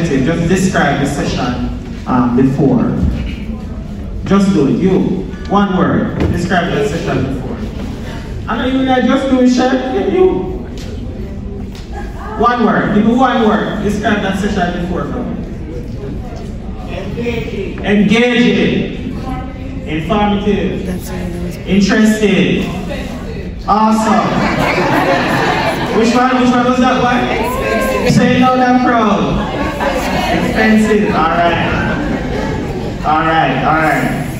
representative, just describe the session before. Just do it. You. One word. Describe the session before. I know you guys just do it, Chef. You. One word. Give me one word. Describe that session before for me. Engaging. Engaging. Informative. Interesting. Awesome. Which one was that one? Say no, that proud. Expensive. Alright.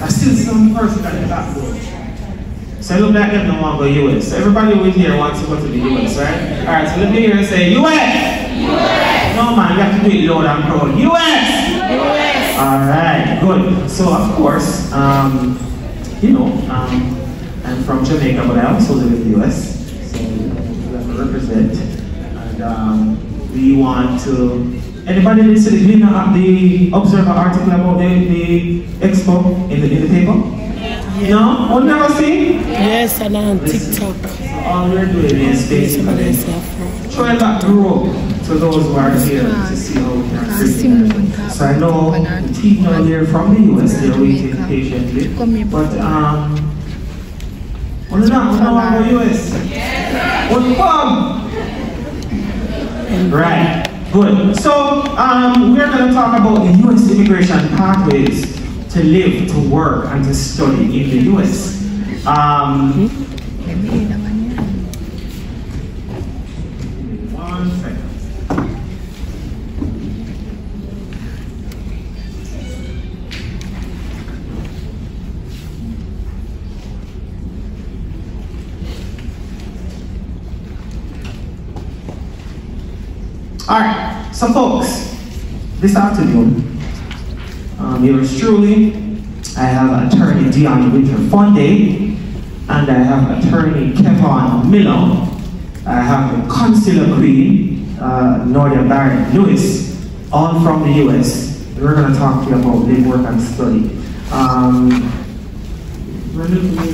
I still see some person at the back door. So look like them don't want to go US. So everybody over here wants to go to the US, right? Alright, so let me hear you say US! US! No man, you have to do it loud and proud. US! US! Alright, good. So of course, you know, I'm from Jamaica, but I also live in the US. So we have to represent. And we want to. Anybody did see the Observer article about the expo in the paper? Yeah. No? One never see? Yes, and on TikTok. All we're doing is basically trying to grow to those who are here to see how we can create. So I know the team are here from the US, they're waiting patiently. But we're not going to US. We'll come! Right. Good. So we're going to talk about the US immigration pathways to live, to work, and to study in the US. One second. Alright, so folks, this afternoon, yours truly, I have attorney Dion Winter-Fonde, and I have attorney Kevin Miller, I have the consular queen, Nordia Barrett Lewis, all from the US. We're going to talk to you about live, work, and study. We're looking at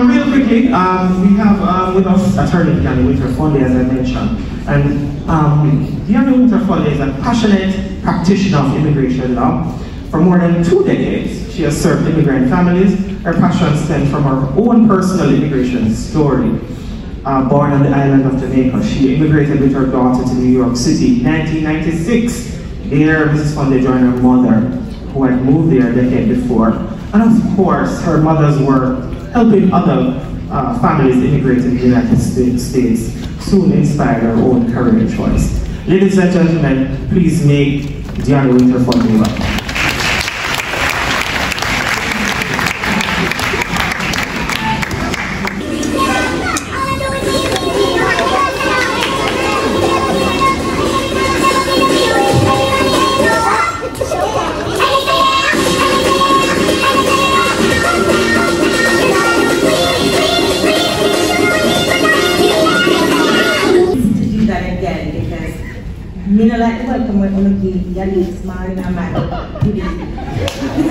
real quickly, we have with us attorney Dion Winter-Fonde, as I mentioned. And Dion Winter-Fonde is a passionate practitioner of immigration law. For more than 2 decades, she has served immigrant families. Her passion stems from her own personal immigration story. Born on the island of Jamaica, she immigrated with her daughter to New York City in 1996. There, Mrs. Fonde joined her mother, who had moved there a decade before. And of course, her mother's work helping other families immigrate in the United States soon inspired her own career choice. Ladies and gentlemen, please make Dion Winter-Fonde welcome.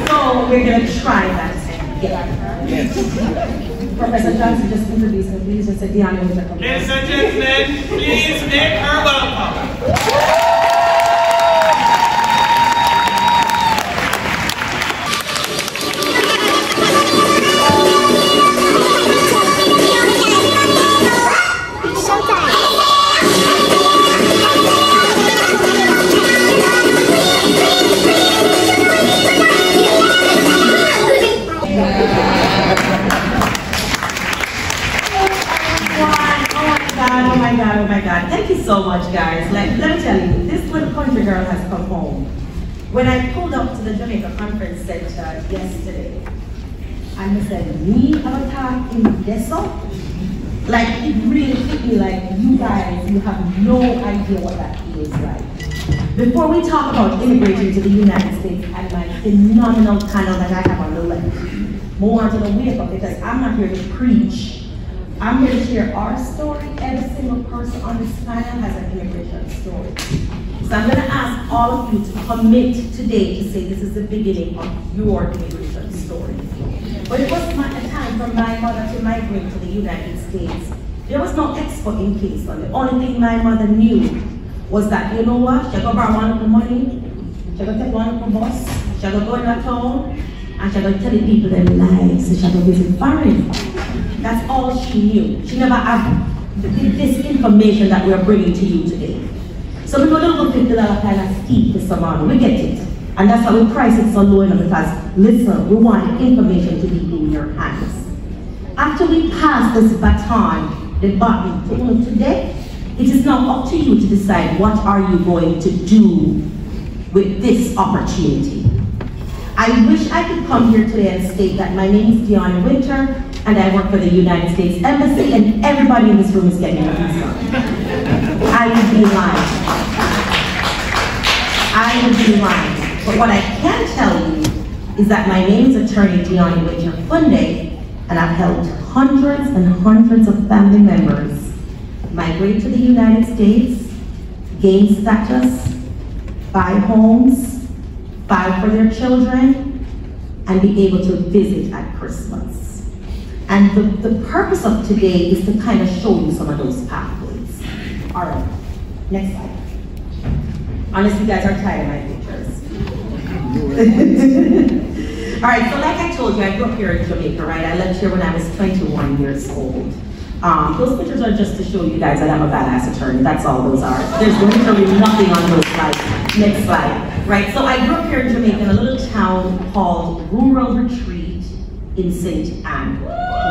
So we're going to try that again. Yes. Professor Johnson, just introduce her, please. Just say Dion Winter-Fonde. Ladies and gentlemen, please make her welcome. much, guys. Let me tell you, this little country girl has come home. When I pulled up to the Jamaica Conference Center yesterday, and I said, me have a talk in Deso? Like, it really hit me like, you guys, you have no idea what that feels like. Before we talk about immigrating to the United States and my phenomenal panel that I have on the left, more to the wake up, because I'm not here to preach. I'm here to share our story. Every single person on this panel has an immigration story. So I'm going to ask all of you to commit today to say this is the beginning of your immigration story. But it was a time for my mother to migrate to the United States. There was no expo in Kingston. The only thing my mother knew was that, you know what, she'll go borrow one of the money, she'll go take one of the bus, she'll go in the town, and she'll go tell the people their lives, so she'll go visit foreign. That's all she knew. She never had this information that we're bringing to you today. So we're going to look $50 kind of steep this amount. We get it. And that's why we price it so low enough, because listen, we want the information to be in your hands. After we pass this baton, the button today, it is now up to you to decide what are you going to do with this opportunity. I wish I could come here today and state that my name is Deanna Winter, and I work for the United States Embassy, and everybody in this room is getting a visa. I would be lying. I would be lying. But what I can tell you is that my name is Attorney Deanna Winter Funde, and I've helped hundreds and hundreds of family members migrate to the United States, gain status, buy homes, file for their children, and be able to visit at Christmas. And the purpose of today is to kind of show you some of those pathways. All right, next slide. Honestly, you guys are tired of my pictures. All right, so like I told you, I grew up here in Jamaica, right? I left here when I was 21 years old. Those pictures are just to show you guys that I'm a badass attorney. That's all those are. There's literally nothing on those slides. Next slide. Right, so I grew up here in Jamaica in a little town called Rural Retreat in St. Anne.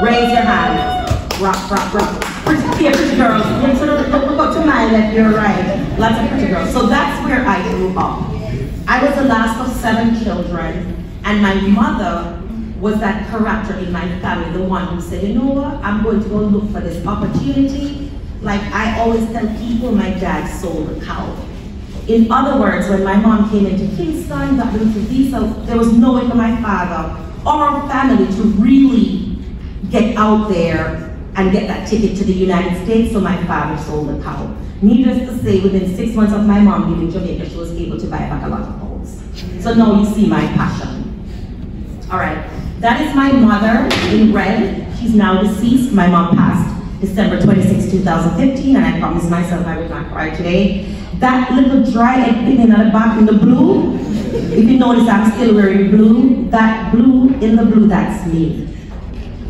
Raise your hand. Rock, rock, rock. Pretty girls. So don't go to my left, you're right. Lots of pretty girls. So that's where I grew up. I was the last of 7 children, and my mother was that character in my family, the one who said, you know what, I'm going to go look for this opportunity. Like I always tell people, my dad sold a cow. In other words, when my mom came into Kingston, got into visa, there was no way for my father or family to really get out there and get that ticket to the United States, so my father sold a cow. Needless to say, within 6 months of my mom leaving Jamaica, she was able to buy back a lot of homes. So now you see my passion. All right, that is my mother in red. She's now deceased. My mom passed December 26, 2015, and I promised myself I would not cry today. That little dry egg picking at the back in the blue, if you notice I'm still wearing blue, that blue in the blue, that's me.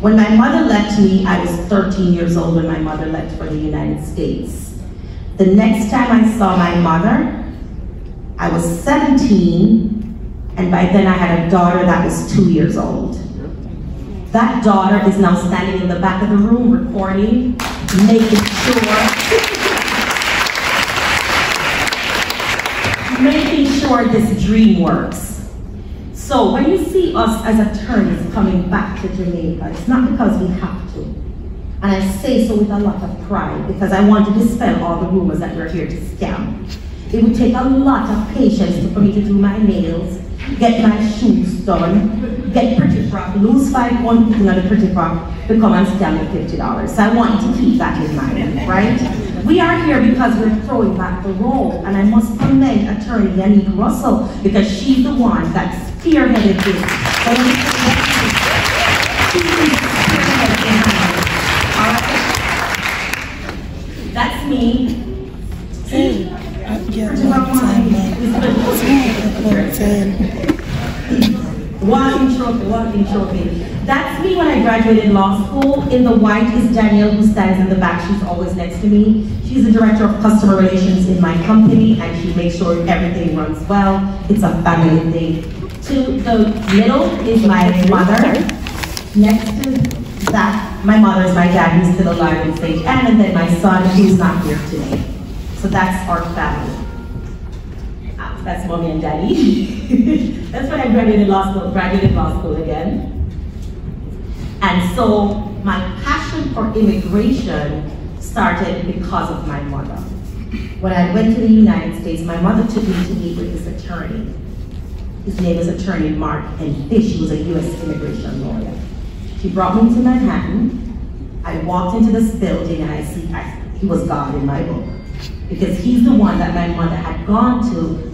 When my mother left me, I was 13 years old when my mother left for the United States. The next time I saw my mother, I was 17, and by then I had a daughter that was 2 years old. That daughter is now standing in the back of the room recording, making sure this dream works. So when you see us as attorneys coming back to Jamaica, it's not because we have to. And I say so with a lot of pride, because I want to dispel all the rumors that we're here to scam. It would take a lot of patience for me to do my nails, get my shoes done, get pretty frock, lose 5 pounds looking at the pretty frock, become and scam the $50. So I want you to keep that in mind, right? We are here because we're throwing back the role, and I must commend attorney Yannick Russell, because she's the one that spearheaded this. That's me. Walking trophy. That's me when I graduated law school. In the white is Danielle, who stands in the back. She's always next to me. She's the director of customer relations in my company, and she makes sure everything runs well. It's a family thing. To the middle is my mother. Next to that, my mother is my dad, who's still alive in St. Anne, and then my son, who's not here today. So that's our family. That's mommy and daddy. That's when I graduated law school again. And so my passion for immigration started because of my mother. When I went to the United States, my mother took me to meet with this attorney. His name is Attorney Mark, and he was a US immigration lawyer. She brought me to Manhattan. I walked into this building and he was God in my book. Because he's the one that my mother had gone to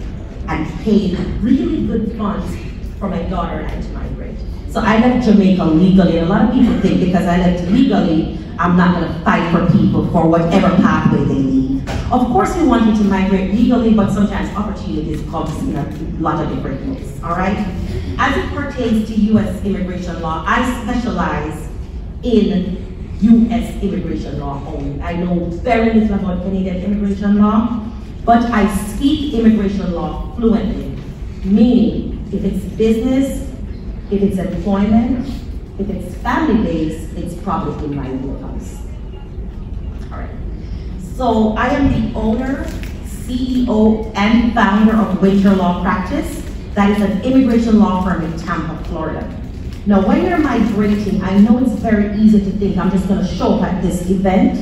and paid really good funds for my daughter and I to migrate. So I left Jamaica legally, and a lot of people think because I left legally, I'm not gonna fight for people for whatever pathway they need. Of course we want you to migrate legally, but sometimes opportunities come in a lot of different ways, all right? As it pertains to US immigration law, I specialize in US immigration law only. I know very little about Canadian immigration law, but I speak immigration law fluently, meaning if it's business, if it's employment, if it's family-based, it's probably my wheelhouse. All right. So I am the owner, CEO, and founder of Winter Law Practice. That is an immigration law firm in Tampa, Florida. Now, when you're migrating, I know it's very easy to think I'm just going to show up at this event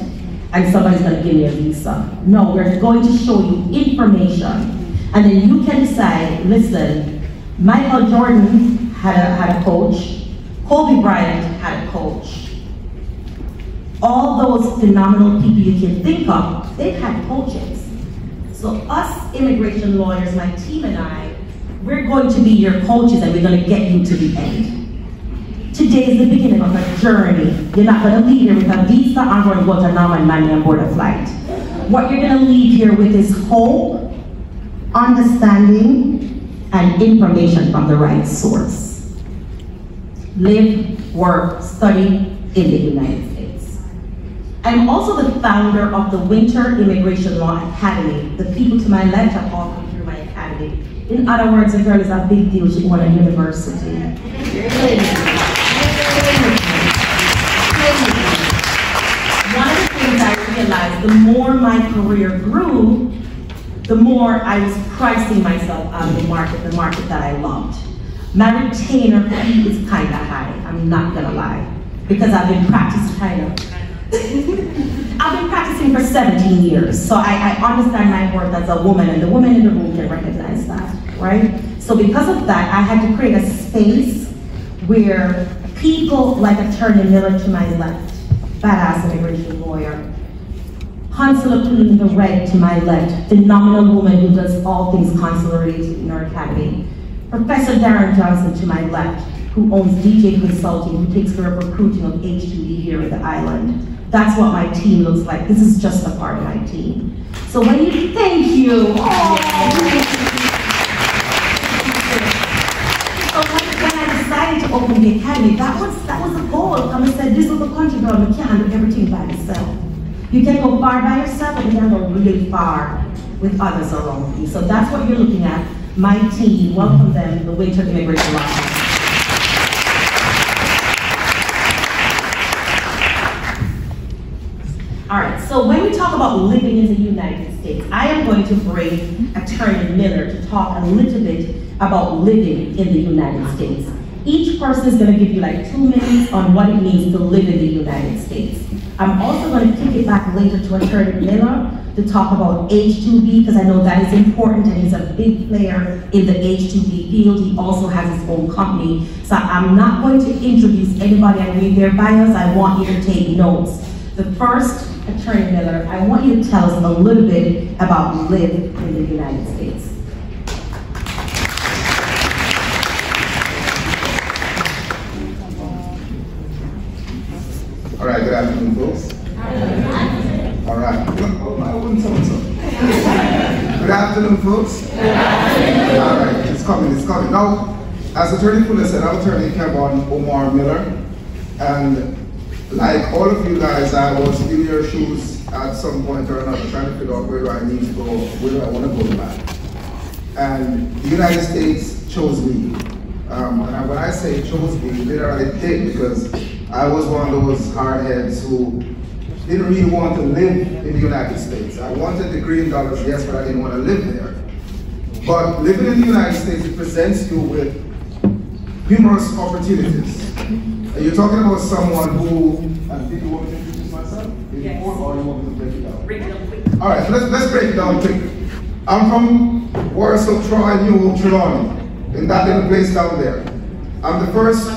and somebody's going to give me a visa. No, we're going to show you information, and then you can decide, listen, Michael Jordan had a coach, Kobe Bryant had a coach. All those phenomenal people you can think of, they've had coaches. So us immigration lawyers, my team and I, we're going to be your coaches and we're going to get you to the end. Today is the beginning of a journey. You're not going to leave here with a visa or going to go to Norman Manley and board a flight. What you're going to leave here with is hope, understanding, and information from the right source. Live, work, study in the United States. I'm also the founder of the Winter Immigration Law Academy. The people to my left have all come through my academy. In other words, a girl is a big deal. She won a university. One of the things I realized, the more my career grew, the more I was pricing myself out of the market that I loved. My retainer fee is kind of high, I'm not gonna lie, because I've been practicing for 17 years, so I understand my worth as a woman, and the women in the room can recognize that, right? So because of that, I had to create a space where people like Attorney Miller to my left, badass immigration lawyer, Consular Queen in the red to my left, phenomenal woman who does all things consular related in our academy, Professor Darren Johnson to my left, who owns DJ Consulting, who takes care of recruiting of H2B here at the island. That's what my team looks like. This is just a part of my team. So when you, thank you. So when I decided to open the academy, that was the goal. I said, this little country girl, you can't do everything by yourself. You can go far by yourself, but you can go really far with others around you. So that's what you're looking at. My team, welcome them, the Winter Immigration Law. All right, so when we talk about living in the United States, I am going to bring Attorney Miller to talk a little bit about living in the United States. Each person is going to give you like 2 minutes on what it means to live in the United States. I'm also going to kick it back later to Attorney Miller to talk about H2B, because I know that is important and he's a big player in the H2B field. He also has his own company. So I'm not going to introduce anybody and read their bios. I want you to take notes. The first, Attorney Miller, I want you to tell us a little bit about live in the United States. All right, good afternoon, folks. All right. Good afternoon, folks. All right, it's coming. Now, as Attorney Fuller said, I'm Attorney Kevin Omar Miller, and like all of you guys, I was in your shoes at some point or another, trying to figure out where do I need to go, where do I want to go back. And the United States chose me. And when I say chose me, literally did, because I was one of those hardheads who didn't really want to live in the United States. I wanted the green dollars, yes, but I didn't want to live there. But living in the United States, it presents you with numerous opportunities. And you're talking about someone who, did you want me to introduce myself? Yes. Or you want me to break it down? Break it down quick. All right, let's break it down quick. I'm from Warsaw, Troy, New Trelawney, in that little place down there. I'm the first,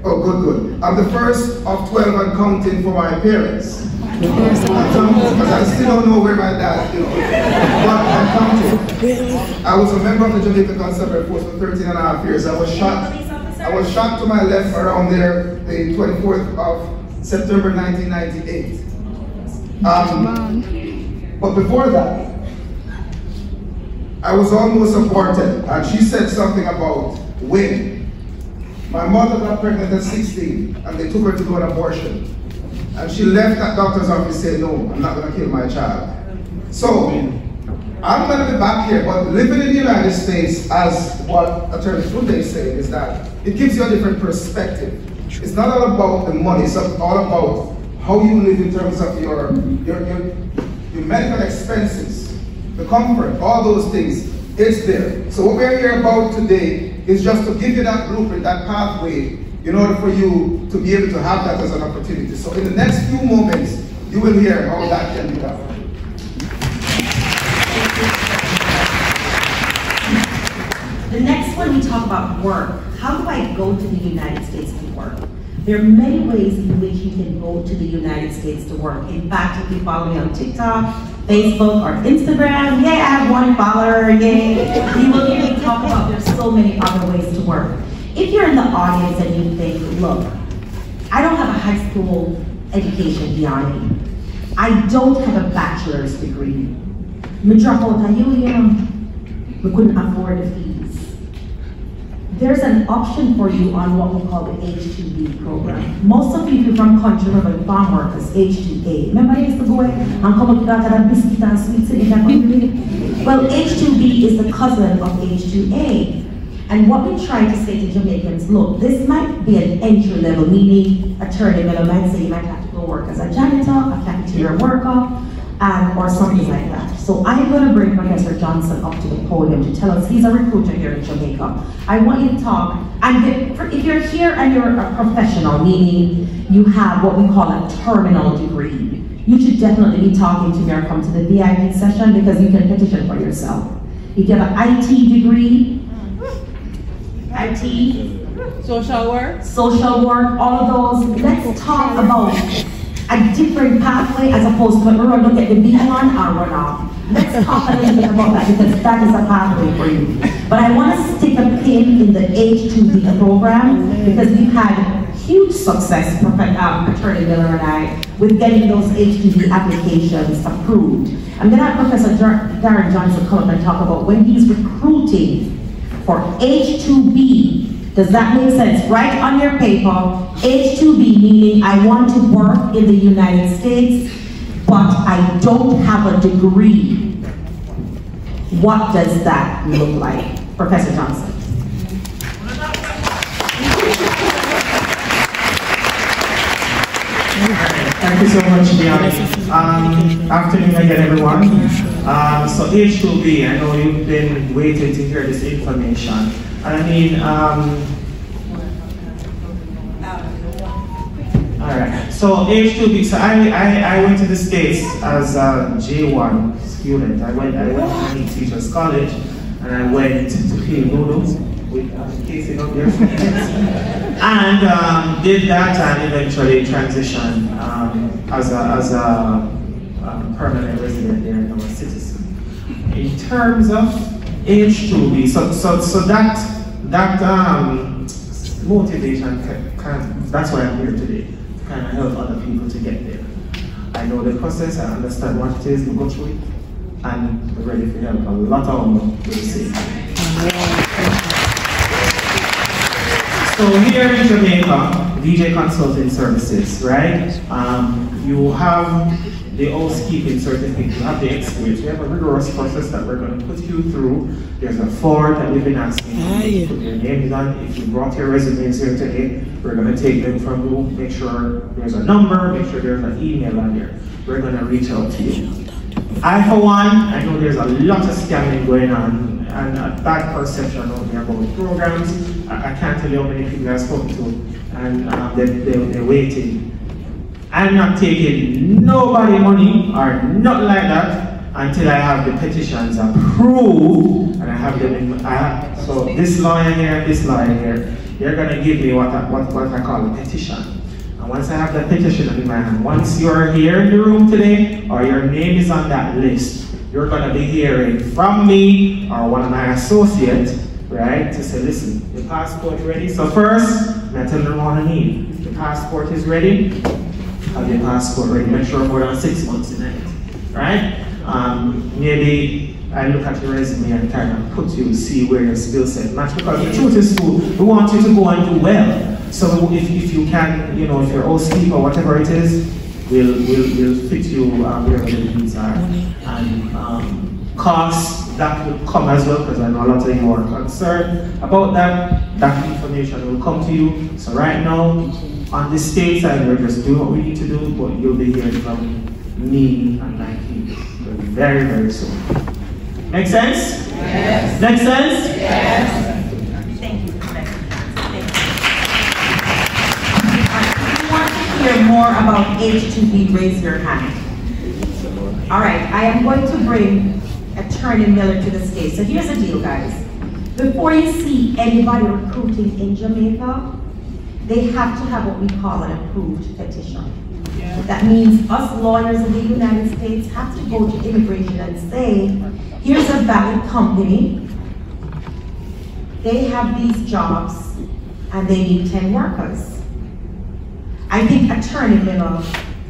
oh good. I'm the first of 12 and counting for my parents. Because I still don't know where my dad is, but I'm counting. I was a member of the Jamaica Constabulary Force for 13 and a half years. I was shot to my left around there the 24th of September 1998. But before that, I was almost aborted, and she said something about when. My mother got pregnant at 16, and they took her to do an abortion. And she left that doctor's office saying, no, I'm not going to kill my child. So, I'm going to be back here, but living in the United States, as what Attorney Tunde is saying, is that it gives you a different perspective. It's not all about the money, it's all about how you live in terms of your medical expenses, the comfort, all those things. It's there. So what we're here about today is just to give you that blueprint, that pathway, in order for you to be able to have that as an opportunity. So in the next few moments, you will hear how that can be done. The next one, we talk about work. How do I go to the United States to work? There are many ways in which you can go to the United States to work. In fact, if you follow me on TikTok, Facebook, or Instagram, yay, I have one follower, yay. You will hear me talk about there's so many other ways to work. If you're in the audience and you think, look, I don't have a high school education beyond me. I don't have a bachelor's degree. Me drop out of UM, we couldn't afford the fees. There's an option for you on what we call the H2B program. Most of you from country remember farm workers, H2A. Remember I used to go and come up with that biscuit and sweets in that country? Well, H2B is the cousin of H2A. And what we try to say to Jamaicans, look, this might be an entry level, meaning attorney level might say you might have to go work as a janitor, a cafeteria worker, or something like that. So I'm going to bring Professor Johnson up to the podium to tell us, he's a recruiter here in Jamaica. I want you to talk, and if you're here and you're a professional, meaning you have what we call a terminal degree, you should definitely be talking to me or come to the VIP session because you can petition for yourself. If you have an IT degree, IT, social work, all of those, let's talk about a different pathway as opposed to run to get the big one or run off. Let's talk a little bit about that because that is a pathway for you. But I want to stick a pin in the H2B program because we've had huge success, Attorney Miller and I, with getting those H2B applications approved. I'm going to have Professor Darren Johnson come up and talk about when he's recruiting for H2B. Does that make sense? Write on your paper, H2B, meaning I want to work in the United States, but I don't have a degree. What does that look like? Professor Johnson. Thank you so much, Diana. Afternoon again, everyone. So H2B, I know you've been waiting to hear this information. And I mean, all right. So H2B. So I went to the States as a J1 student. I went to Meat Teachers College, and I went to peel noodles with Casey up there, and did that, and eventually transitioned as a permanent resident there and a citizen. In terms of H2B, so that motivation that's why I'm here today, to kind of help other people to get there. I know the process, I understand what it is, we go through it, and I'm ready to help a lot of them to the same. So here in Jamaica, VJ Consulting Services, right? You have the housekeeping certificate, you have the experience. We have a rigorous process that we're going to put you through. There's a form that we've been asking you to put your names on. If you brought your resumes here today, we're going to take them from you, make sure there's a number, make sure there's an email on there. We're going to reach out to you. I, for one, I know there's a lot of scamming going on and a bad perception out there about programs. I can't tell you how many people I've spoken to, and they're waiting. I'm not taking nobody money or nothing like that until I have the petitions approved and I have them in so this lawyer here, they're gonna give me what I call a petition. And once I have the petition in my hand, once you're here in the room today or your name is on that list, you're gonna be hearing from me or one of my associates, right, to say, listen, the passport ready? So first, I'm gonna tell them what I need. The passport is ready. Have your passport ready. Make sure more than 6 months in it, right? Maybe I look at your resume and kind of put you, see where your skill set match. Because the truth is, we want you to go and do well. So if you can, you know, if you're housekeeper or whatever it is, we'll fit you wherever the needs are. And costs that will come as well, because I know a lot of you are concerned about that. That information will come to you. So right now, on the state side, we're just doing what we need to do, but you'll be hearing from me and my team very, very soon. Make sense? Yes. Make sense? Yes. Thank you. If you want to hear more about H2B, raise your hand. All right, I am going to bring Attorney Miller to this case. So here's the deal, guys. Before you see anybody recruiting in Jamaica, they have to have what we call an approved petition. Yeah. That means us lawyers in the United States have to go to immigration and say, here's a valid company, they have these jobs, and they need 10 workers. I think Attorney Miller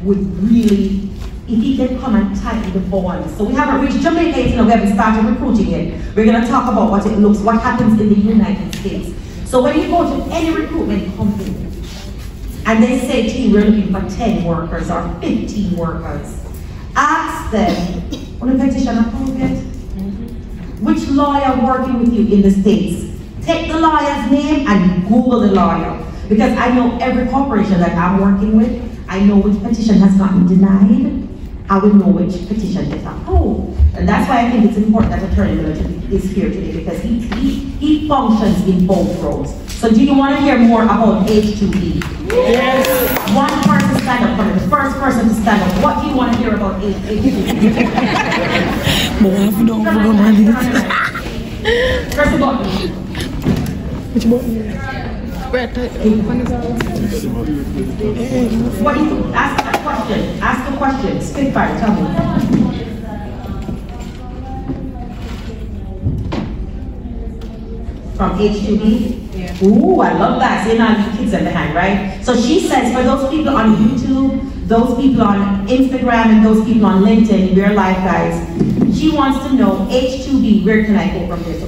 would really, if he can come and tighten the bonds. So we haven't reached Jamaica yet, we haven't started recruiting yet. We're gonna talk about what it looks, what happens in the United States. So when you go to any recruitment company, and they say to you, we're looking for 10 workers or 15 workers, ask them, on a petition approved yet? Which lawyer working with you in the States? Take the lawyer's name and Google the lawyer. Because I know every corporation that I'm working with, I know which petition has gotten denied, I would know which petition is approved. And that's why I think it's important that Attorney Miller is here today, because he functions in both roles. So do you want to hear more about H2B? Yes. One person stand up for me, the first person to stand up. What do you want to hear about H2B? Press the button. Which button? What do you ask a question? Ask a question. Spitfire, tell me. From H2B? Yeah. Ooh, I love that. So you know, kids at the hand, right? So she says, for those people on YouTube, those people on Instagram, and those people on LinkedIn, we're live guys. She wants to know, H2B, where can I go from here? So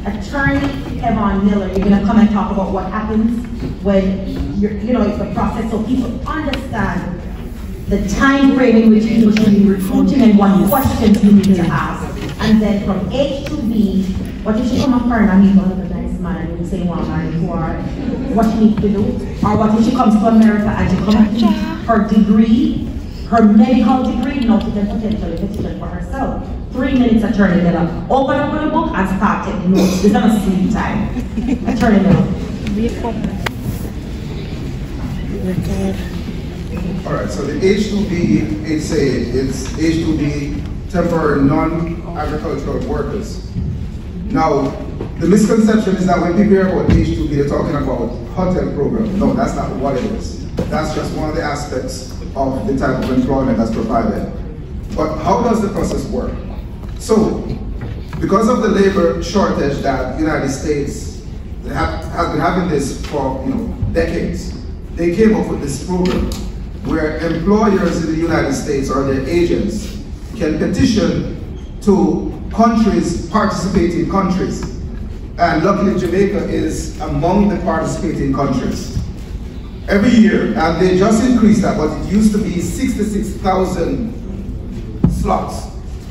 Attorney Kevon Miller, you're gonna come and talk about what happens when it's the process, so people understand the time frame in which people should be recruiting and what questions you need to ask. And then from H2B, what if she come up here and meet one of the nice man and you say, well, what she needs to do? Or what if she comes to America and she comes with her degree, her medical degree, now she can potentially petition for herself. 3 minutes, Attorney Miller. Open up the book and start taking notes. There's not a sleep time. Attorney Miller. All right, so the H2B, it's H2B, temporary non-agricultural workers. Now, the misconception is that when people hear about H2B, they're talking about hotel program. No, that's not what it is. That's just one of the aspects of the type of employment that's provided. But how does the process work? So, because of the labor shortage that the United States has been having this for decades, they came up with this program where employers in the United States or their agents can petition to countries, participating countries, and luckily Jamaica is among the participating countries. Every year, and they just increased that, but it used to be 66,000 slots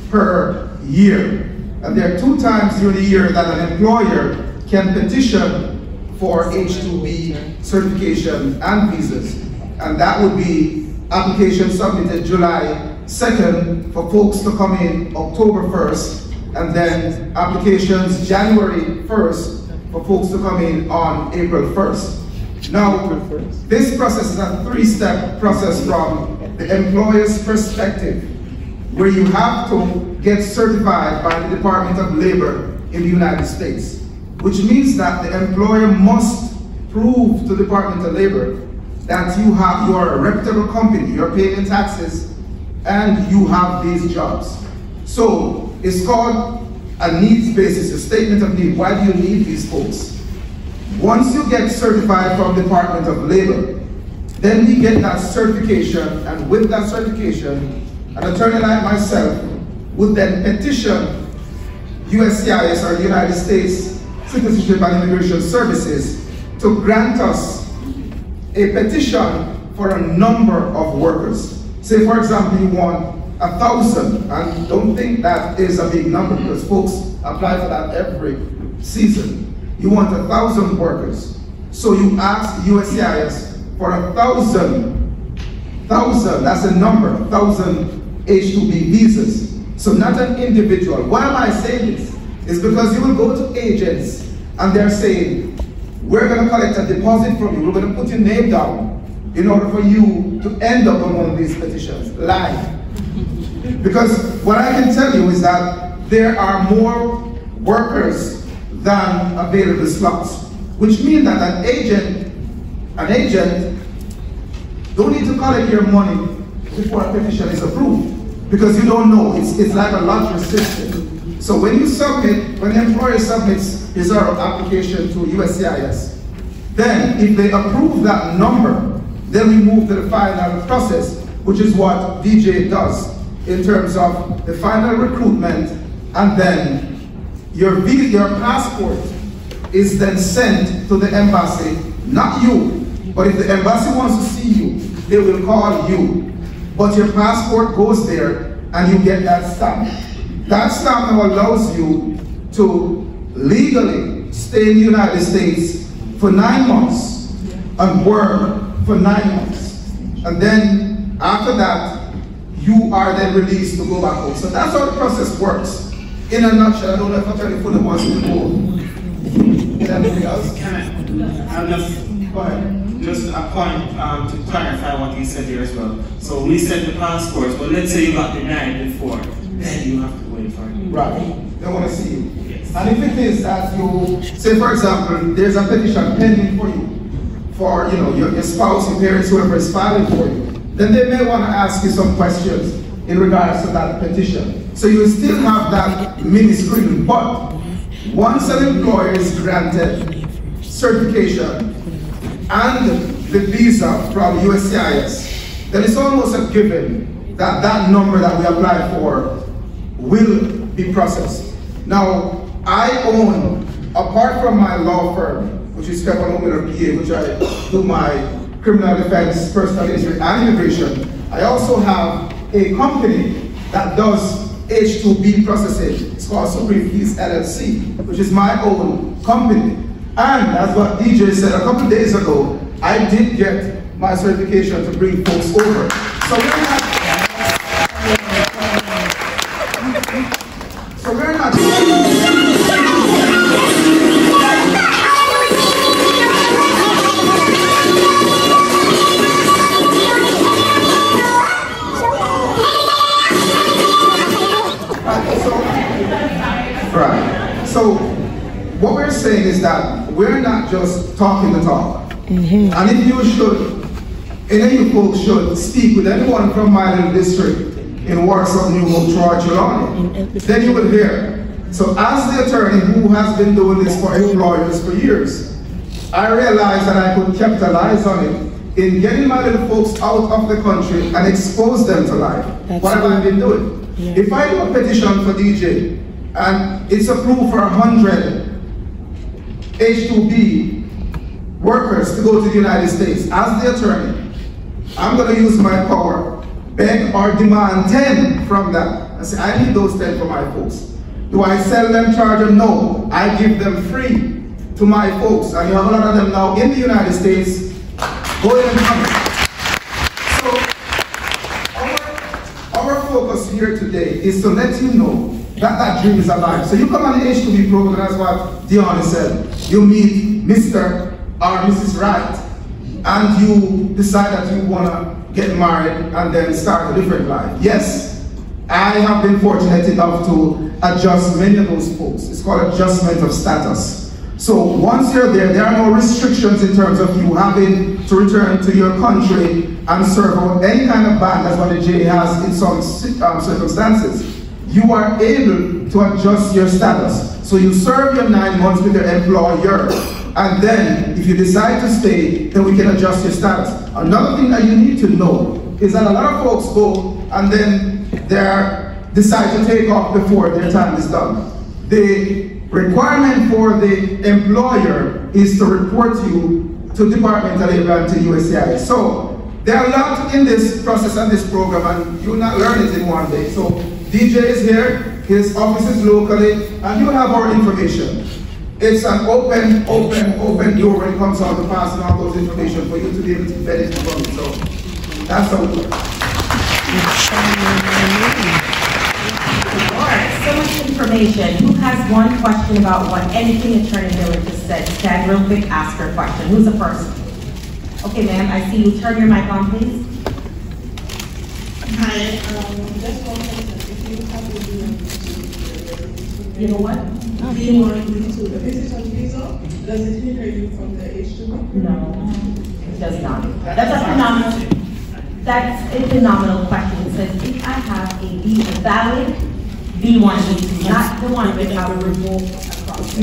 per year. And there are 2 times during the year that an employer can petition for H2B certification and visas. And that would be application submitted July 2nd for folks to come in October 1st, and then applications January 1st for folks to come in on April 1st. Now, this process is a 3-step process from the employer's perspective, where you have to get certified by the Department of Labor in the United States, which means that the employer must prove to the Department of Labor that you are a reputable company, you're paying taxes, and you have these jobs. So it's called a needs basis, a statement of need. Why do you need these folks? Once you get certified from the Department of Labor, then we get that certification, and with that certification, an attorney like myself would then petition USCIS, or the United States Citizenship and Immigration Services, to grant us a petition for a number of workers. Say, for example, you want 1,000, and don't think that is a big number because folks apply for that every season. You want 1,000 workers. So you ask USCIS for 1,000, that's a number, 1,000 H2B visas. So not an individual. Why am I saying this? It's because you will go to agents and they're saying, we're going to collect a deposit from you, we're going to put your name down in order for you to end up on one of these petitions. Lie. Because what I can tell you is that there are more workers than available slots, which means that an agent don't need to collect your money before a petition is approved, because you don't know. It's like a lottery system. So when you submit, when the employer submits his or her application to USCIS, then if they approve that number, then we move to the final process, which is what DJ does in terms of the final recruitment, and then your passport is then sent to the embassy, not you, but if the embassy wants to see you, they will call you. But your passport goes there and you get that stamp. That stamp now allows you to legally stay in the United States for 9 months and work for 9 months. And then after that, you are then released to go back home. So that's how the process works. In a nutshell, I don't know if Attorney Fuller wants to go. Anything else? I'll just go ahead. Just a point to clarify what you said here as well. So we send the passports, but let's say you got denied before, then you have to wait for it. Right. They want to see you. Yes. And if it is that you, say for example, there's a petition pending for you, for your spouse, your parents, whoever is filing for you, then they may want to ask you some questions in regards to that petition. So you still have that mini screen, but once an employer is granted certification and the visa from USCIS, then it's almost a given that that number that we apply for will be processed. Now, I own, apart from my law firm, which is Promo and Collabs, which I do my criminal defense, personal injury, and immigration, I also have a company that does H2B processing. It's called Supreme Peace LLC, which is my own company. And as what DJ said a couple days ago, I did get my certification to bring folks over. So we're not So what we're saying is that we're not just talking the talk. And if you should, any of you folks should speak with anyone from my little district in Warsaw, New Hope, Troy, Trelawney, then you will hear. So as the attorney who has been doing this for employers for years, I realized that I could capitalize on it in getting my little folks out of the country and expose them to life. What have I been doing? If I do a petition for DJ, and it's approved for 100 H2B workers to go to the United States. As the attorney, I'm going to use my power, beg or demand 10 from that. I say, I need those 10 for my folks. Do I sell them, charge them? No. I give them free to my folks. And you have a lot of them now in the United States. Go ahead and come. So, our focus here today is to let you know that that dream is alive. So you come on the H2B program, that's what Dion said. You meet Mr. or Mrs. Right, and you decide that you want to get married and then start a different life. Yes. I have been fortunate enough to adjust many of those folks. It's called adjustment of status. So once you're there, there are no restrictions in terms of you having to return to your country and serve out any kind of ban. That's what the J has in some circumstances. You are able to adjust your status. So you serve your 9 months with your employer, and then if you decide to stay, then we can adjust your status. Another thing that you need to know is that a lot of folks go and then they decide to take off before their time is done. The requirement for the employer is to report you to Department of Labor and to USCIS. So there are a lot in this process and this program, and you will not learn it in one day. So DJ is here, his office is locally, and you have our information. It's an open door when it comes out to passing out those information for you to be able to benefit from it. So that's how it works. Alright, so much information. Who has one question about what anything Attorney Miller just said? Stand real quick, ask her question. Who's the first? Okay, ma'am, I see you. Turn your mic on, please. Hi, just one question. If you have You know what? B1, B2, the Petition visa, does it hinder you from the H2B? No, it does not. That's a phenomenal question. It says, if I have a valid B1, B2, not the one without a revolt across, a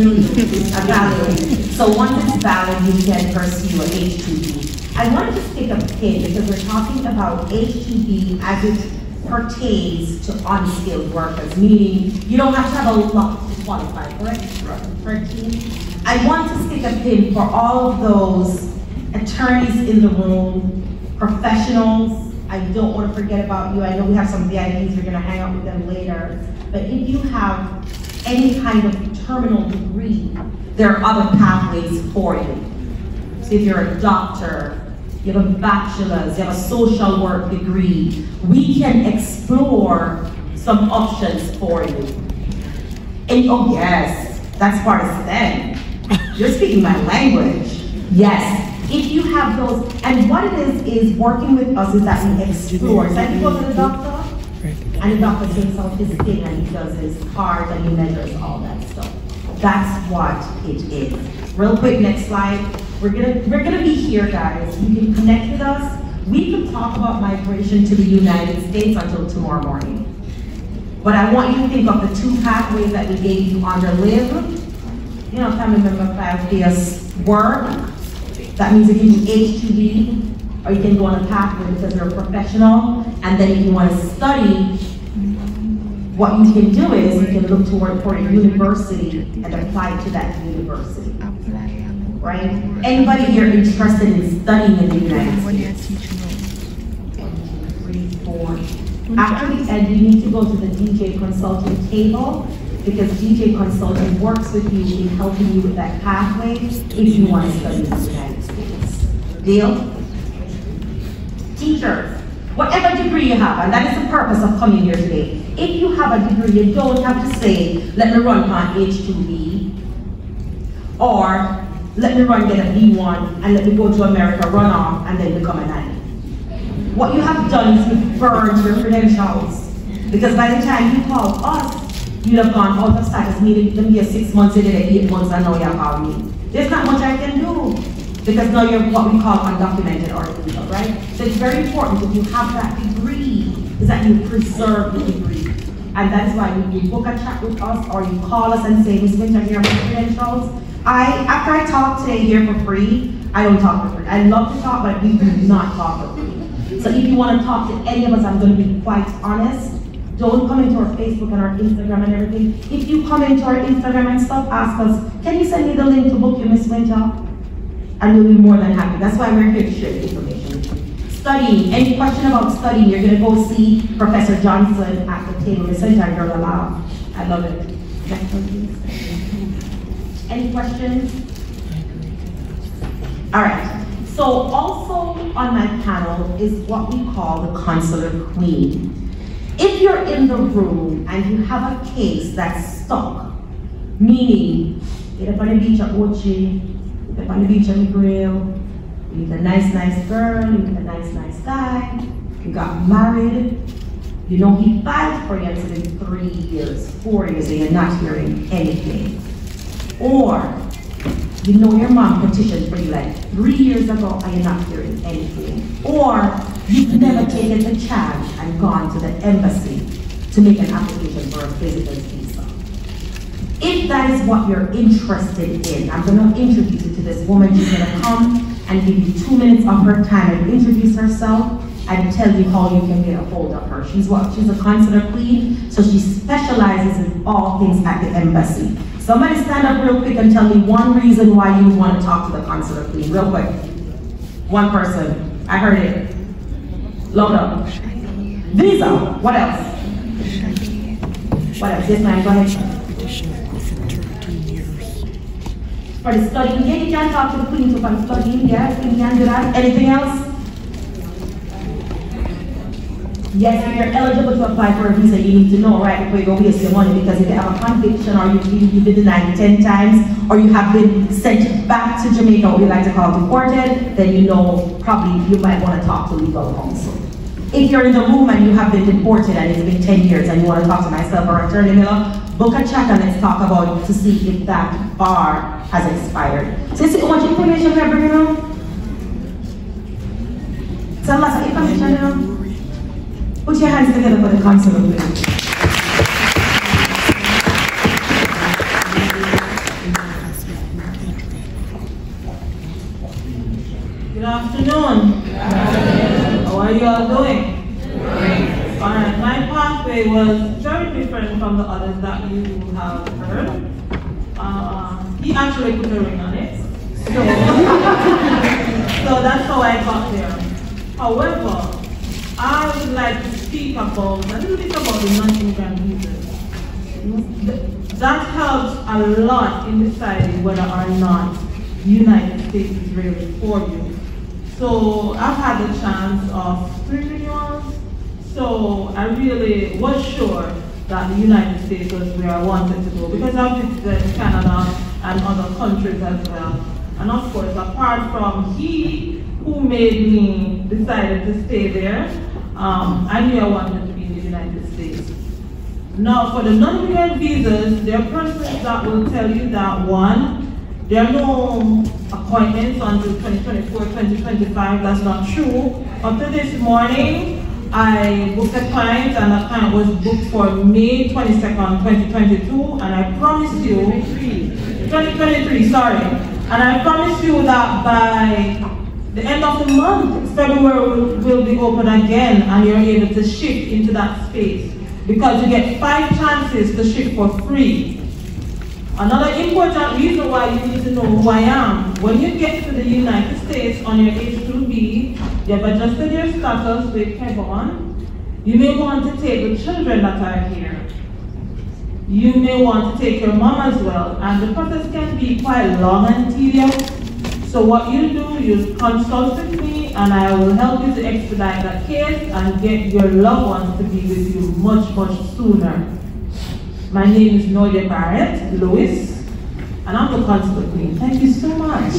valid. So once it's valid, you can pursue a H2B. I want to just take a pin because we're talking about H2B as it pertains to unskilled workers, meaning you don't have to have a lot to qualify, correct? Right. 13. I want to stick a pin for all of those attorneys in the room, professionals. I don't want to forget about you. I know we have some VIPs, we're going to hang out with them later. But if you have any kind of terminal degree, there are other pathways for you. So if you're a doctor, you have a bachelor's, you have a social work degree, we can explore some options for you. And oh yes, that's part of STEM. You're speaking my language. Yes. If you have those, and what it is working with us is that we explore. So if you go to the doctor, and the doctor takes out his skin and he does his cards and he measures all that stuff. That's what it is. Real quick, next slide. We're gonna be here, guys. You can connect with us. We could talk about migration to the United States until tomorrow morning. But I want you to think of the 2 pathways that we gave you under LIV. You know, family member 5 years work. That means it gives you H2B, or you can go on a pathway because you're a professional. And then if you want to study, what you can do is you can look toward for a university and apply to that university. Right? Anybody here interested in studying in the United States? 3, 4. After the end, you need to go to the DJ Consulting table because DJ Consulting works with you in helping you with that pathway if you want to study in the United States. Deal? Teachers, whatever degree you have, and that is the purpose of coming here today. If you have a degree, you don't have to say, let me run on H2B, or let me run get a B1, and let me go to America, run off, and then become a nanny. What you have done is you've burned your credentials. Because by the time you call us, you'd have gone out of status, needed them here 6 months, you did it 8 months, and now you're calling me. There's not much I can do. Because now you're what we call undocumented or illegal, right? So it's very important if you have that degree, is that you preserve the degree. And that's why you book a chat with us or you call us and say, Ms. Winter, here are my credentials. After I talk today here for free, I don't talk for free. I love to talk, but we do not talk for free. So if you want to talk to any of us, I'm going to be quite honest. Don't come into our Facebook and our Instagram and everything. If you come into our Instagram and stuff, ask us, can you send me the link to book your and we'll be more than happy. That's why we're here to share the information. Studying, any question about studying, you're gonna go see Professor Johnson at the table. Listen, you're gonna laugh. I love it. Next one, please. Any questions? All right. So also on my panel is what we call the consular queen. If you're in the room and you have a case that's stuck, meaning you're up on the beach at Ochi, you're up on the beach at McGrail, you meet a nice girl, you meet a nice guy, you got married, you know he filed for you and it's been 3 years, 4 years, and you're not hearing anything. Or you know your mom petitioned for you like 3 years ago and you're not hearing anything. Or you've never taken the chance and gone to the embassy to make an application for a visitor's visa. If that is what you're interested in, I'm going to introduce you to this woman. She's going to come and give you 2 minutes of her time and introduce herself and tell you how you can get a hold of her. She's a consular queen, so she specializes in all things at the embassy. Somebody stand up real quick and tell me one reason why you would want to talk to the consular queen, real quick. One person, I heard it. Load up. Visa, what else? What else? Yes, ma'am, go ahead. For the studying, yeah, you can talk to the queen for the studying, yeah, you can do that. Anything else? Yes, if you're eligible to apply for a visa, you need to know right before you go waste your money, because if you have a conviction or you've been denied 10 times or you have been sent back to Jamaica, what we like to call deported, then you know probably you might want to talk to legal counsel. If you're in the room and you have been deported and it's been 10 years and you want to talk to myself or Attorney Miller, book a check and let's talk about it to see if that bar has expired. So you see how much information we're bringing on? So lots of information now. Put your hands together for the consular queen. Good afternoon. How are you all doing? Alright, my pathway was very different from the others that you have heard. He actually put a ring on it. So that's how I got there. However, I would like to speak about a little bit about the non-immigrant visas. That helps a lot in deciding whether or not the United States is really for you. So I've had the chance of 3 renewals, so I really was sure that the United States was where I wanted to go, because I've visited Canada and other countries as well. And of course, apart from he who made me decided to stay there, I knew I wanted to be in the United States. Now, for the non-immigrant visas, there are persons that will tell you that, one, there are no appointments until 2024, 2025. That's not true. Up to this morning, I booked a client, and the client was booked for May 22nd, 2022, and I promise you, 2023, sorry. And I promise you that by the end of the month, February will be open again, and you're able to shift into that space, because you get 5 chances to shift for free. Another important reason why you need to know who I am: when you get to the United States on your H2B, you have adjusted your status with Kevon. You may want to take the children that are here. You may want to take your mom as well, and the process can be quite long and tedious. So what you do, you consult with me, and I will help you to expedite that case and get your loved ones to be with you much, much sooner. My name is Noya Barrett Lewis, and I'm the consular queen. Thank you so much.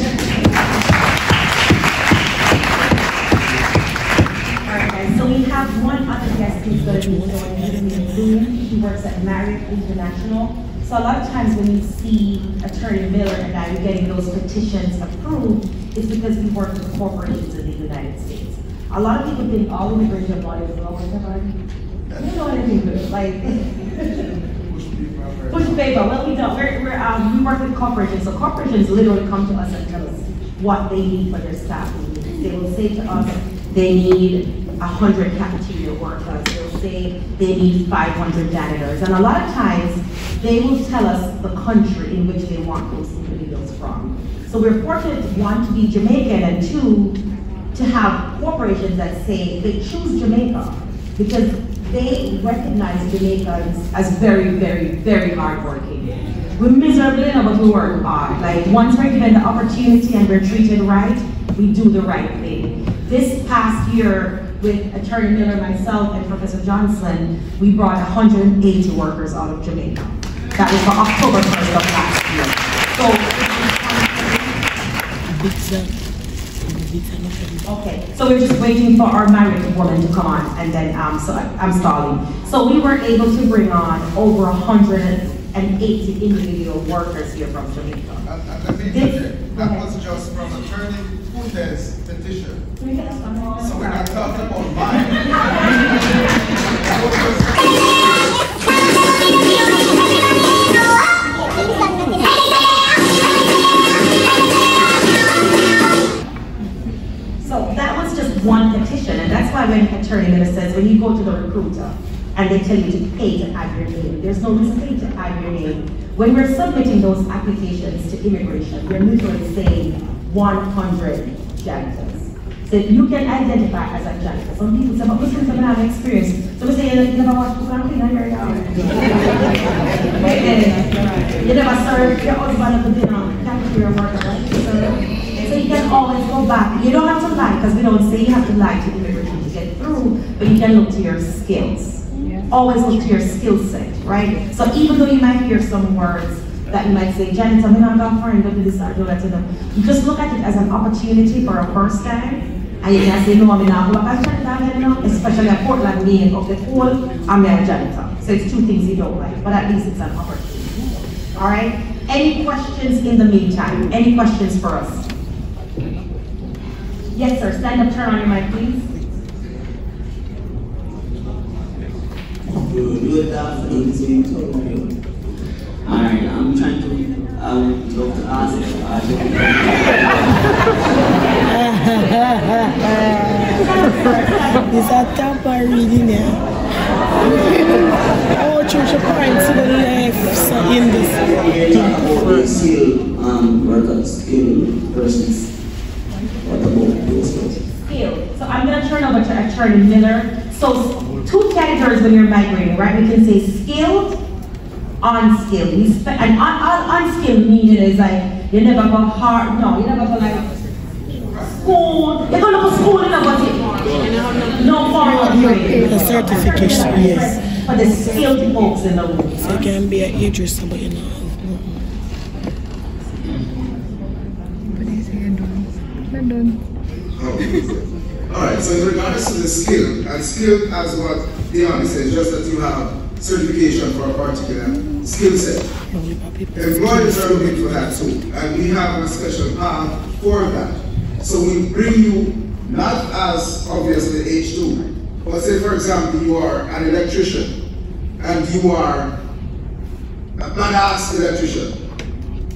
Alright guys, so we have one other guest who's going to be joining. He works at Marriott International. So a lot of times when you see Attorney Miller and I getting those petitions approved, it's because we work with corporations in the United States. A lot of people think all immigration lawyers are they don't know anything good. Like, push paper. Well, we don't. We work with corporations. So corporations literally come to us and tell us what they need for their staff. They will say to us they need 100 cafeteria workers. They'll say they need 500 janitors. And a lot of times, they will tell us the country in which they want those individuals from. So we're fortunate, one, to be Jamaican, and two, to have corporations that say they choose Jamaica because they recognize Jamaicans as very, very, very hardworking. We're miserable enough, but we work hard. Like, once we're given the opportunity and we're treated right, we do the right thing. This past year, with Attorney Miller, myself, and Professor Johnson, we brought 180 workers out of Jamaica. That was for October 1st of last year. Okay, so we're just waiting for our married woman to come on, and then so I'm stalling. So we were able to bring on over 180 individual workers here from Jamaica. That was just from Attorney Fute's petition. So we're not talking about mine. So that was just one petition, and that's why when Attorney Miller says, when you go to the recruiter and they tell you to pay to add your name, there's no reason to pay to add your name. When we're submitting those applications to immigration, we're literally saying 100 janitors. So you can identify as a janitor. Some people say, but Muslims don't have experience. So we say, you never watch cook and clean on your yard. You never serve your husband at the dinner, cafeteria worker, right? So you can always go back. You don't have to lie, because we don't say you have to lie to immigration to get through, but you can look to your skills. Always look to your skill set, right? So even though you might hear some words that you might say, Janet, I'm not going to find out this or do that to them. You just look at it as an opportunity for a first time, and you can say, no, I'm not going to janitor, especially at Portland being of the whole, I'm a janitor. So it's two things you don't like, but at least it's an opportunity. All right? Any questions in the meantime? Any questions for us? Yes, sir. Stand up, turn on your mic, please. Good afternoon to you. Alright, I'm trying to, I would love to ask if Is that Tampa reading there? Oh, church points to the left, so in this. Skill workers, skill persons. What about those persons? Skill. So I'm going to turn over to Attorney Miller. So two categories when you're migrating, right? We can say skilled, unskilled. And unskilled meaning is like, you never go hard, no, you never go like school. You don't go to school, you never go no formal training. The certification, yes. For the skilled folks in the room. So you can be an hairdresser, but you know. Alright, so in regards to the skill, and skill as what Deon says, just that you have certification for a particular skill set. Employers are looking for that too, and we have a special path for that. So we bring you, not as obviously H2, but say for example you are an electrician, and you are a badass electrician.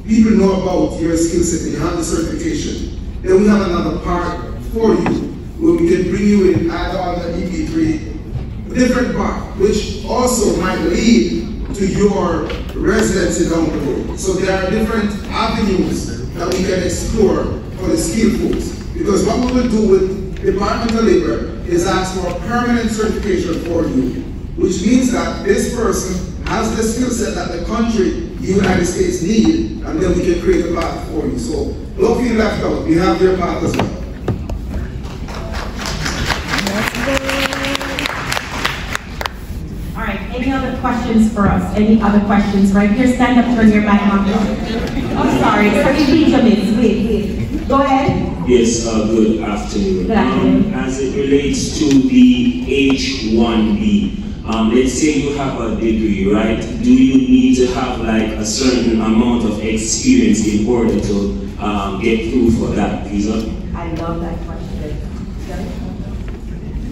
People know about your skill set and you have the certification. Then we have another part for you, where we can bring you in, add on the EP3, different part, which also might lead to your residency down the road. So there are different avenues that we can explore for the skilled folks. Because what we will do with Department of Labor is ask for a permanent certification for you, which means that this person has the skill set that the country, the United States need, and then we can create a path for you. So don't feel left out, we have your path as well. All right, any other questions for us? Any other questions? Right here, stand up, turn your mic on. I'm sorry, wait. Go ahead. Yes, good afternoon. Good afternoon. As it relates to the H2B, let's say you have a degree, right? Do you need to have like a certain amount of experience in order to get through for that visa? I love that question.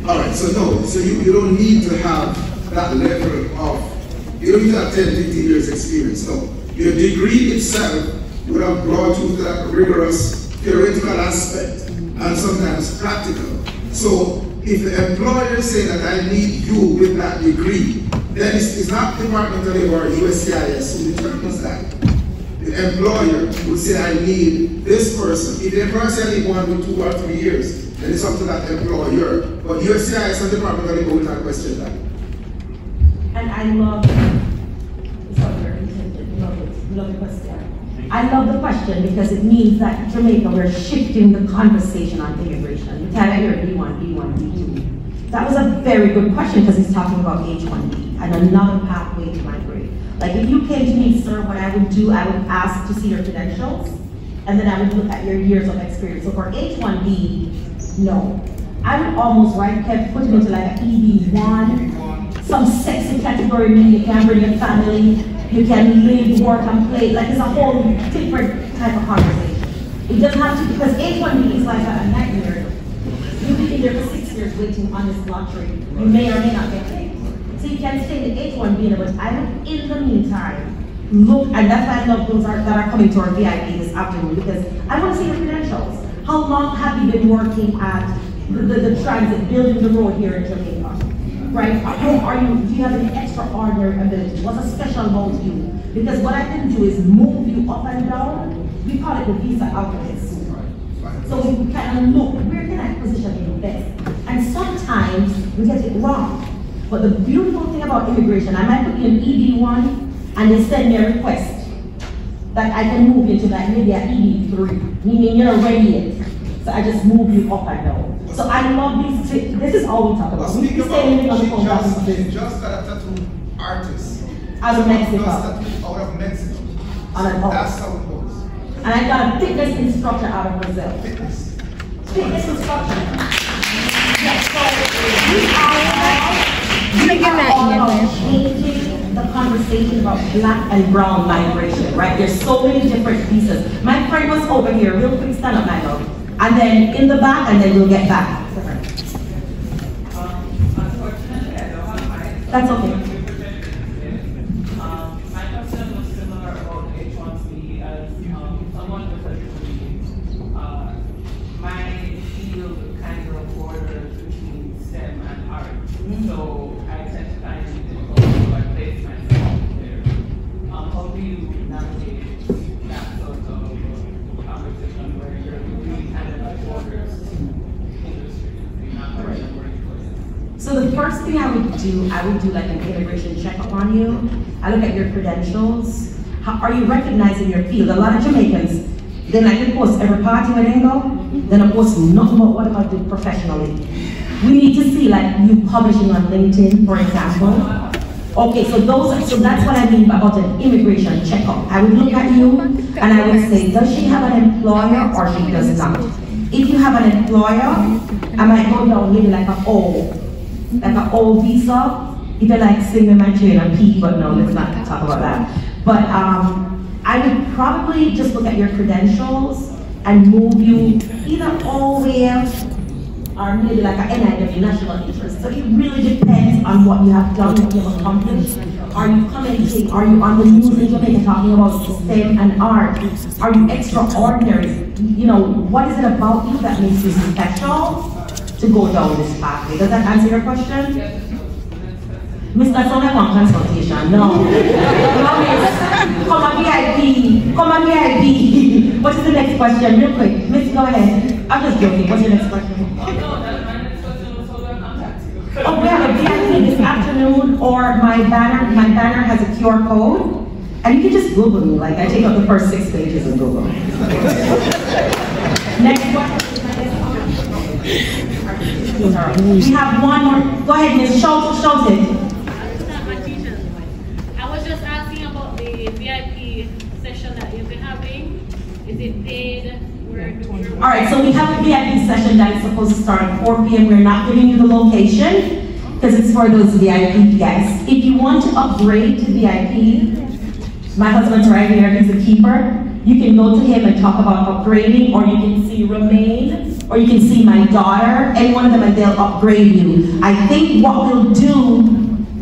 All right, so no, so you don't need to have that level of, you don't need to have 10, 15 years experience, no. Your degree itself would have brought you to that rigorous theoretical aspect and sometimes practical. So if the employer is saying that I need you with that degree, then it's not Department of Labor or USCIS who determines that. The the employer would say, I need this person. If the employer says I need one with 2 or 3 years, then it's up to that employer. But your CIS and department are going to go with that question that. And I love, love the question. I love the question because it means that Jamaica, we're shifting the conversation on immigration. You can't hear B1, B1, B2. That was a very good question because he's talking about H2B and another pathway to migrate. Like if you came to me, sir, what I would do, I would ask to see your credentials, and then I would look at your years of experience. So for H1B, no. I would almost, right, put it into like an EB1, some sexy category, meaning you can bring your family, you can live, work, and play. Like it's a whole different type of conversation. It doesn't have to, because H1B is like a nightmare. You'll be in there for 6 years waiting on this lottery. You may or may not get paid. So you can stay in the H1B, but I would, in the meantime, look, and that's why I love those that are coming to our VIP this afternoon, because I want to see your credentials. How long have you been working at the transit, building the road here in Jamaica? Right? Do you have any extraordinary ability? What's special about you? Because what I can do is move you up and down. We call it the visa alchemist. So we kind of look, where can I position you best? And sometimes we get it wrong. But the beautiful thing about immigration, I might put you in EB1 and they send me a request that I can move you to that maybe at EB3, meaning you're ready yet. So I just move you up and down. So I love these. This is all we talk about. We stay on the phone. She just got a tattoo artist. Out of Mexico. Out of Mexico. That's how it goes. And I got a fitness instructor out of Brazil. Fitness instructor. Yes, so we are all changing the conversation about black and brown migration, right? There's so many different pieces. My friend was over here, real quick, stand up, my love. And then in the back, and then we'll get back. Unfortunately, I don't have mine. That's okay. My question was similar about H1B as someone with a degree. My field kind of borders between STEM and art. So I tend to find it difficult to place myself there. How do you navigate that sort of conversation where you're really kind of like borders industry, not where you're working for? So the first thing I would do like an integration checkup on you. I look at your credentials. Are you recognizing your field? A lot of Jamaicans, they like to post every party where they go, then I post nothing about what I do professionally. We need to see like you publishing on LinkedIn, for example. Okay, so that's what I mean about an immigration checkup. I would look at you and I would say, does she have an employer or she does not? If you have an employer, I might go down maybe like an O visa. If you like singing my train and P, but no, let's not talk about that. But I would probably just look at your credentials and move you either all the way out or maybe like an NIW, national interest. So it really depends on what you have done, what you have accomplished. Are you commenting? Are you on the news in Jamaica talking about STEM and art? Are you extraordinary? You know, what is it about you that makes you special to go down this pathway? Does that answer your question? Yes. Miss, that's only one consultation. No. Come on, VIP. Come on, VIP. What is the next question? Real quick. Miss, go ahead. I'm just joking. What's your next question? Oh, no, my next question was how do I contact you? Oh, we have a VIP this afternoon, or my banner. My banner has a QR code. And you can just Google me. Like, I take out the first 6 pages of Google. Next question. We have one more. Go ahead, Miss. Shout it. I was just asking about the VIP session that you'll be having. Is it paid? All right, so we have a VIP session that is supposed to start at 4 p.m. We're not giving you the location because it's for those VIP guests. If you want to upgrade to VIP, my husband's right here, he's the keeper. You can go to him and talk about upgrading, or you can see Romaine, or you can see my daughter, any one of them, and they'll upgrade you. I think what we'll do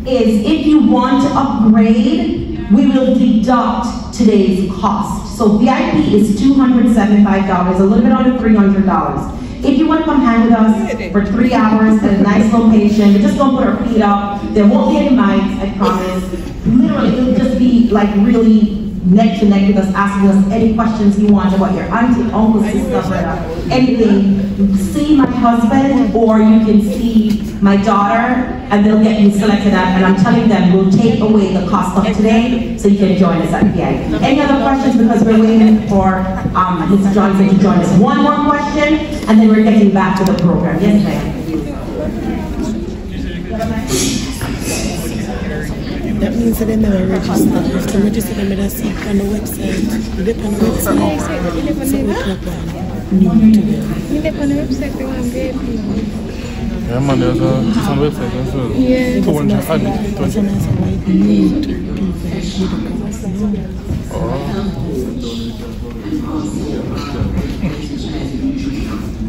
is if you want to upgrade, we will deduct today's cost. So VIP is $275, a little bit under $300. If you want to come hang with us for 3 hours at a nice location, we just don't put our feet up. There won't be any mics, I promise. Literally, it'll just be like really neck to neck with us, asking us any questions you want about your auntie, uncle, sister, brother, anything. See my husband, or you can see my daughter, and they'll get you selected up. And I'm telling them, we'll take away the cost of today, so you can join us at VIP. Any other questions? Because we're waiting for Mr. Johnson to join us. One more question, and then we're getting back to the program. Yes, ma'am. That means that they never register. You have to register them on the website. You get on the website. So we can new to them. You get on the website, they want VIP. Yeah, man, there's some website as well. Yeah. That's a nice way new to people with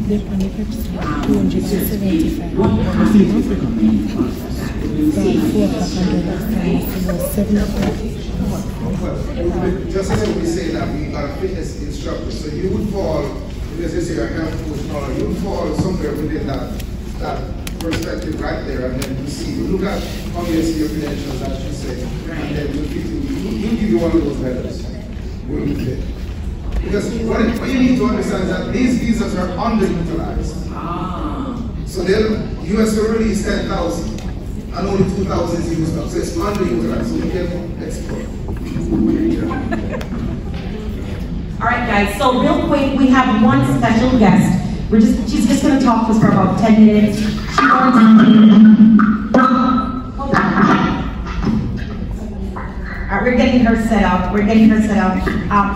They're on the website, 275. Just as we say that we got a fitness instructor, so you would fall, because this is your health coach, you would fall somewhere within that perspective right there, and then you see, you look at obviously your credentials, as you say, and then we'll give you one of those medals. Because what you need to understand is that these visas are underutilized. So the US will release 10,000. And only 2,000 is used up, so it's underutilized, so we can export. All right, guys, so real quick, we have one special guest. She's just going to talk to us for about 10 minutes. All right, we're getting her set up.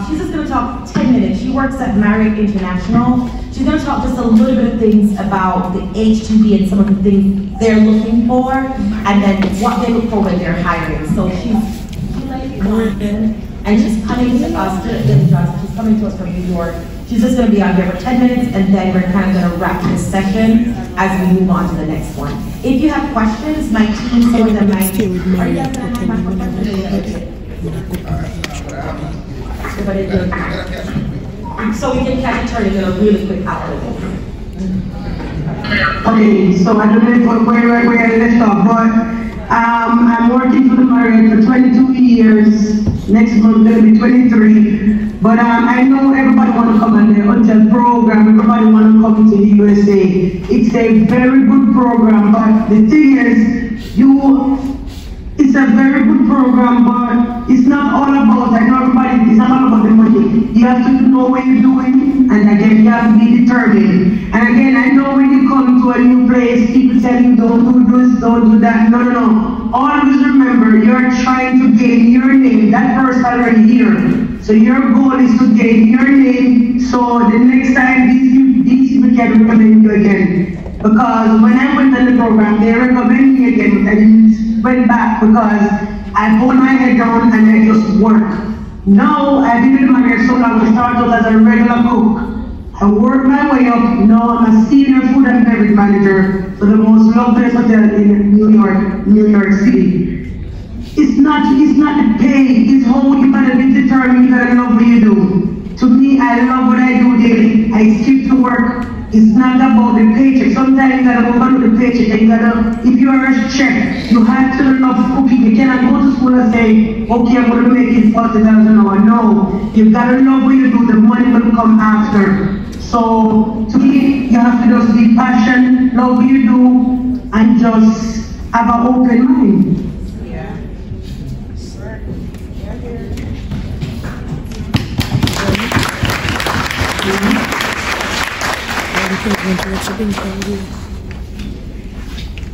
She's just going to talk 10 minutes. She works at Marriott International. She's going to talk just a little bit of things about the H2B and some of the things they're looking for, and then what they look for when they're hiring. So she's and she's coming to us. She's coming to us from New York. She's just going to be on here for 10 minutes, and then we're kind of going to wrap this session as we move on to the next one. If you have questions, my team, some of them might. So we can kind of turn it in a really quick outlet. Okay, so I don't know where I left off, but I'm working for the Marriott for 22 years. Next month going to be 23. But I know everybody want to come on the hotel program. Everybody want to come to the USA. It's a very good program, but the thing is, it's a very good program, but it's not all about, I know everybody, it's not all about the money. You have to know what you're doing, and again, you have to be determined. And again, I know when you come to a new place, people tell you don't do this, don't do that. No. Always remember, you're trying to gain your name. That person already here. So your goal is to gain your name, so the next time these people can recommend you again. Because when I went on the program, they recommended me again, and went back because I hold my head down and I just work. Now I've been in the Marriott so long, I started as a regular cook. I work my way up. Now I'm a senior food and beverage manager for the most loveliest hotel in New York City. It's not the pay, it's how you gotta be determined, you gotta love what you do. To me, I love what I do daily. I skip to work. It's not about the paycheck. Sometimes you gotta go under the paycheck, and you gotta, if you're a chef, you have to love cooking. You cannot go to school and say, okay, I'm gonna make it $40,000 an hour. No, you gotta love what you do, the money will come after. So, to me, you have to just be passionate, love what you do, and just have an open mind.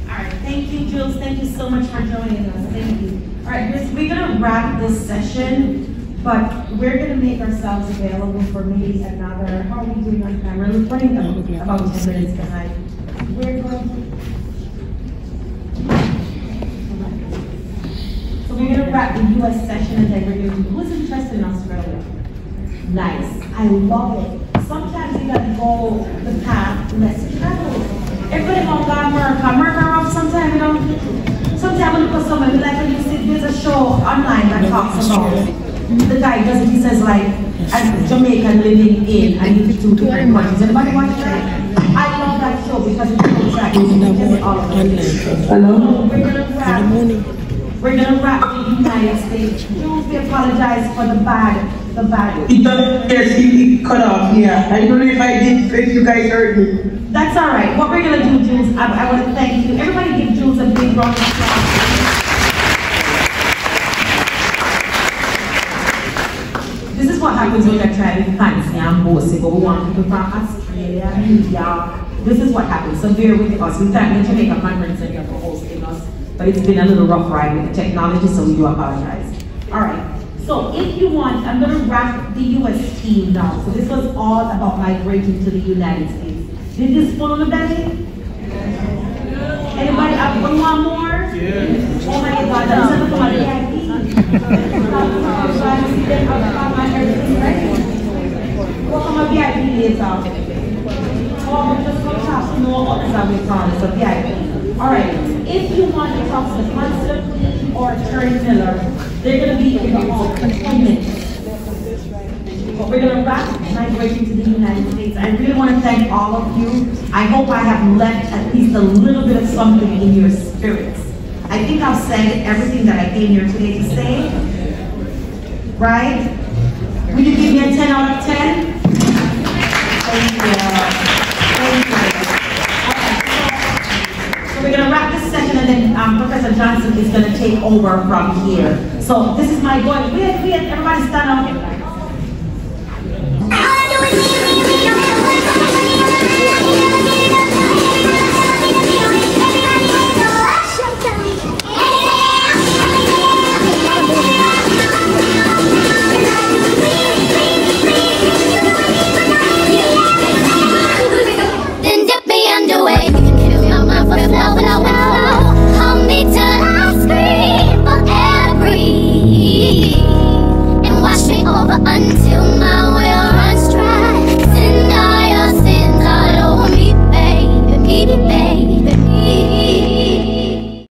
Alright, thank you, Jules. Thank you so much for joining us. Thank you. Alright, we're going to wrap this session, but we're going to make ourselves available for maybe another. How are we doing on time? We're running about 10 minutes behind. We're going So we're going to wrap the US session, and then we're going to do who's interested in Australia? Nice. I love it. Sometimes you gotta go the path less traveled. Everybody don't go America. America off sometimes, you know. Sometimes when you put somebody, like when you see there's a show online that talks about the guy does it, he says like a Jamaican living in and you do different countries. Anybody watch that? I love that show because it shows that all of it. Hello? So we're gonna wrap We're gonna wrap the United States. Jules, we apologize for the bad. It doesn't, yes, it cut off, yeah. I don't know if I did, if you guys heard me. That's all right. What we're gonna do, Jules, I want to thank you. Everybody give Jules a big round of applause. This is what happens when you're trying to be fancy and bossy, but we want people from Australia, New York. This is what happens, so bear with us. We thank the Jamaica Conference Center for hosting us, but it's been a little rough ride with the technology, so we do apologize. All right, so if you want, I'm gonna wrap the US team now. So this was all about migrating to the United States. Did this fall on the belly? Anybody have one more? Yeah. Oh my God, that's another one. Welcome a VIP later. Oh, just come talk to no others that we call it, so VIP. Alright, if you want to talk to the consular or Attorney Miller, they're going to be in about 10 minutes. But we're going to wrap migration to the United States. I really want to thank all of you. I hope I have left at least a little bit of something in your spirits. I think I've said everything that I came here today to say. Right? Will you give me a 10 out of 10? Thank you. Thank you. So we're going to wrap this session and then Professor Johnson is going to take over from here. So this is my going. Everybody stand up.